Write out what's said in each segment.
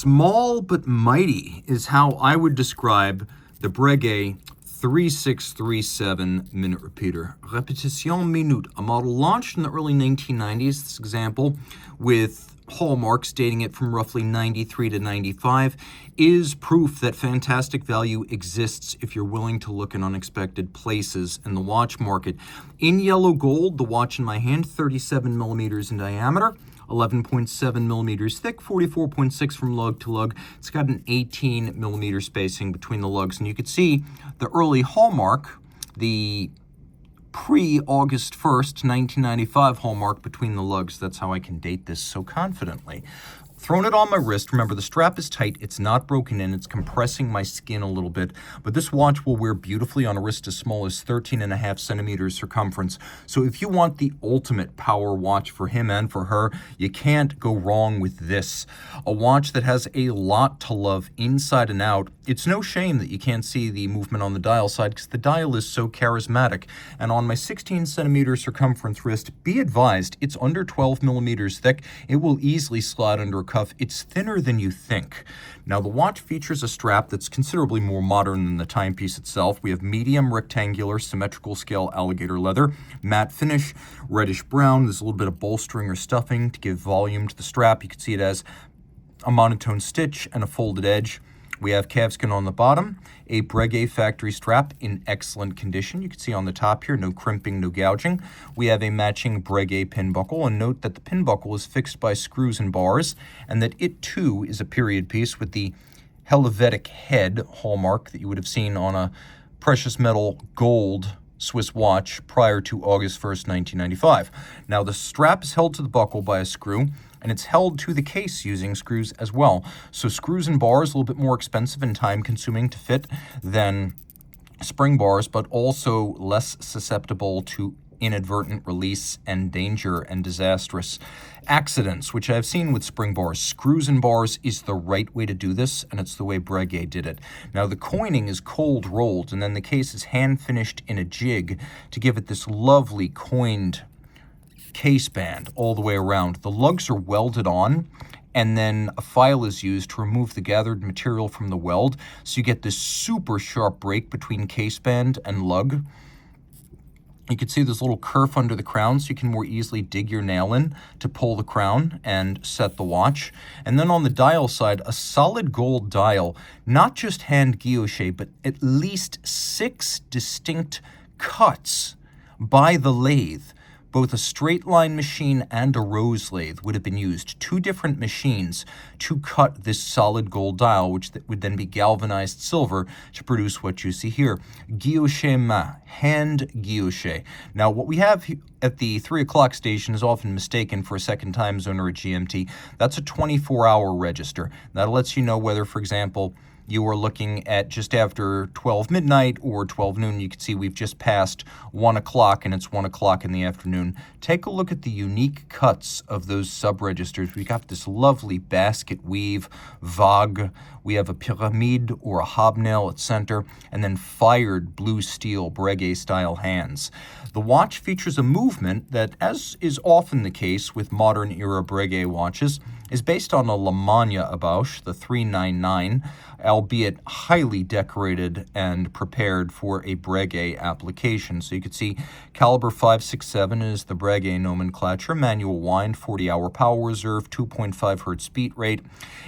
Small but mighty is how I would describe the Breguet 3637 Minute Repeater. Repetition Minute, a model launched in the early 1990s, this example, with hallmarks dating it from roughly 93 to 95, is proof that fantastic value exists if you're willing to look in unexpected places in the watch market. In yellow gold, the watch in my hand, 37 millimeters in diameter, 11.7 millimeters thick, 44.6 from lug to lug. It's got an 18 millimeter spacing between the lugs. And you can see the early hallmark, the pre-August 1st, 1995 hallmark between the lugs. That's how I can date this so confidently. Thrown it on my wrist. Remember, the strap is tight. It's not broken in. It's compressing my skin a little bit. But this watch will wear beautifully on a wrist as small as 13.5 centimeters circumference. So if you want the ultimate power watch for him and for her, you can't go wrong with this. A watch that has a lot to love inside and out. It's no shame that you can't see the movement on the dial side because the dial is so charismatic. And on my 16 centimeter circumference wrist, be advised, it's under 12 millimeters thick. It will easily slide under a cuff. It's thinner than you think. Now, the watch features a strap that's considerably more modern than the timepiece itself. We have medium rectangular symmetrical scale alligator leather, matte finish, reddish brown. There's a little bit of bolstering or stuffing to give volume to the strap. You can see it has a monotone stitch and a folded edge. We have calfskin on the bottom, a Breguet factory strap in excellent condition. You can see on the top here, no crimping, no gouging. We have a matching Breguet pin buckle, and note that the pin buckle is fixed by screws and bars, and that it too is a period piece with the Helvetic head hallmark that you would have seen on a precious metal gold Swiss watch prior to August 1st, 1995. Now, the strap is held to the buckle by a screw, and it's held to the case using screws as well. So screws and bars, a little bit more expensive and time-consuming to fit than spring bars, but also less susceptible to inadvertent release and danger and disastrous accidents, which I've seen with spring bars. Screws and bars is the right way to do this, and it's the way Breguet did it. Now, the coining is cold rolled, and then the case is hand finished in a jig to give it this lovely coined case band all the way around. The lugs are welded on, and then a file is used to remove the gathered material from the weld, so you get this super sharp break between case band and lug. You can see this little kerf under the crown, so you can more easily dig your nail in to pull the crown and set the watch. And then on the dial side, a solid gold dial, not just hand guilloche, but at least 6 distinct cuts by the lathe. Both a straight line machine and a rose lathe would have been used. 2 different machines to cut this solid gold dial, which would then be galvanized silver to produce what you see here. Guilloche main, hand guilloche. Now, what we have at the 3 o'clock station is often mistaken for a second time zone or a GMT. That's a 24-hour register. That lets you know whether, for example, you are looking at just after 12 midnight or 12 noon. You can see we've just passed 1 o'clock, and it's 1 o'clock in the afternoon. Take a look at the unique cuts of those sub-registers. We got this lovely basket weave, vague. We have a pyramide or a hobnail at center, and then fired blue steel Breguet-style hands. The watch features a movement that, as is often the case with modern-era Breguet watches, is based on a La Manna Abauche, the 399, albeit highly decorated and prepared for a Breguet application. So you can see caliber 567 is the Breguet nomenclature, manual wind, 40-hour power reserve, 2.5 hertz beat rate.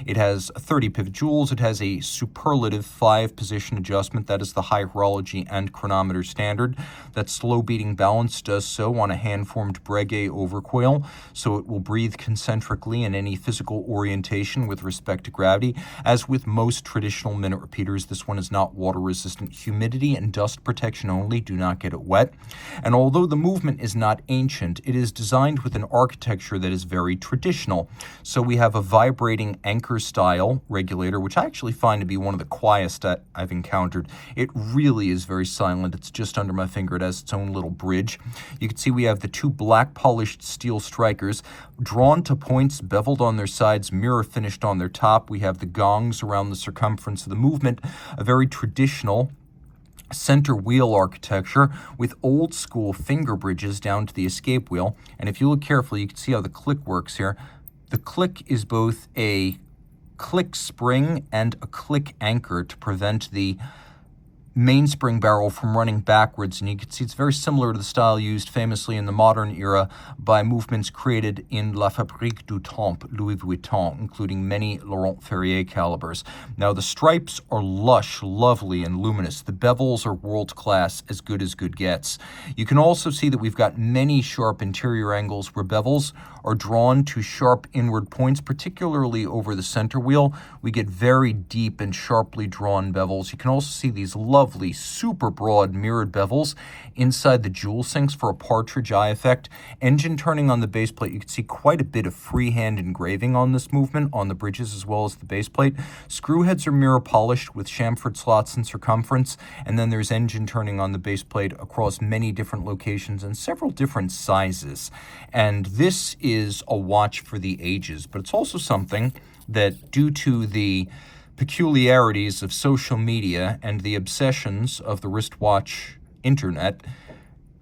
It has 30 pivot jewels. It has a superlative 5-position adjustment. That is the high horology and chronometer standard. That slow beating balance does so on a hand-formed Breguet overcoil, so it will breathe concentrically in any physical orientation with respect to gravity. As with most traditional minute repeaters, this one is not water resistant. Humidity and dust protection only. Do not get it wet. And although the movement is not ancient, it is designed with an architecture that is very traditional. So we have a vibrating anchor style regulator, which I actually find to be one of the quietest I've encountered. It really is very silent. It's just under my finger. It has its own little bridge. You can see we have the 2 black polished steel strikers drawn to points, beveled on their sides, mirror finished on their top. We have the gongs around the circumference of the movement, a very traditional center wheel architecture with old school finger bridges down to the escape wheel. And if you look carefully, you can see how the click works here. The click is both a click spring and a click anchor to prevent the mainspring barrel from running backwards, and you can see it's very similar to the style used famously in the modern era by movements created in La Fabrique du Temps, Louis Vuitton, including many Laurent Ferrier calibers. Now, the stripes are lush, lovely, and luminous. The bevels are world-class, as good gets. You can also see that we've got many sharp interior angles where bevels are drawn to sharp inward points, particularly over the center wheel. We get very deep and sharply drawn bevels. You can also see these lovely, super broad mirrored bevels inside the jewel sinks for a partridge eye effect. Engine turning on the base plate, you can see quite a bit of freehand engraving on this movement on the bridges as well as the base plate. Screw heads are mirror polished with chamfered slots in circumference, and then there's engine turning on the base plate across many different locations and several different sizes. And this is a watch for the ages, but it's also something that, due to the peculiarities of social media and the obsessions of the wristwatch internet,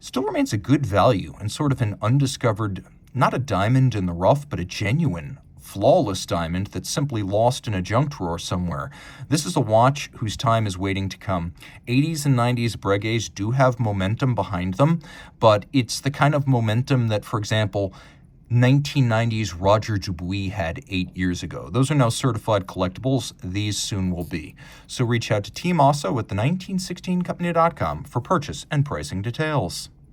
still remains a good value and sort of an undiscovered, not a diamond in the rough, but a genuine, flawless diamond that's simply lost in a junk drawer somewhere. This is a watch whose time is waiting to come. 80s and 90s Breguets do have momentum behind them, but it's the kind of momentum that, for example, 1990s Roger Dubuis had 8 years ago. Those are now certified collectibles. These soon will be. So reach out to Team Mosso at the 1916company.com for purchase and pricing details.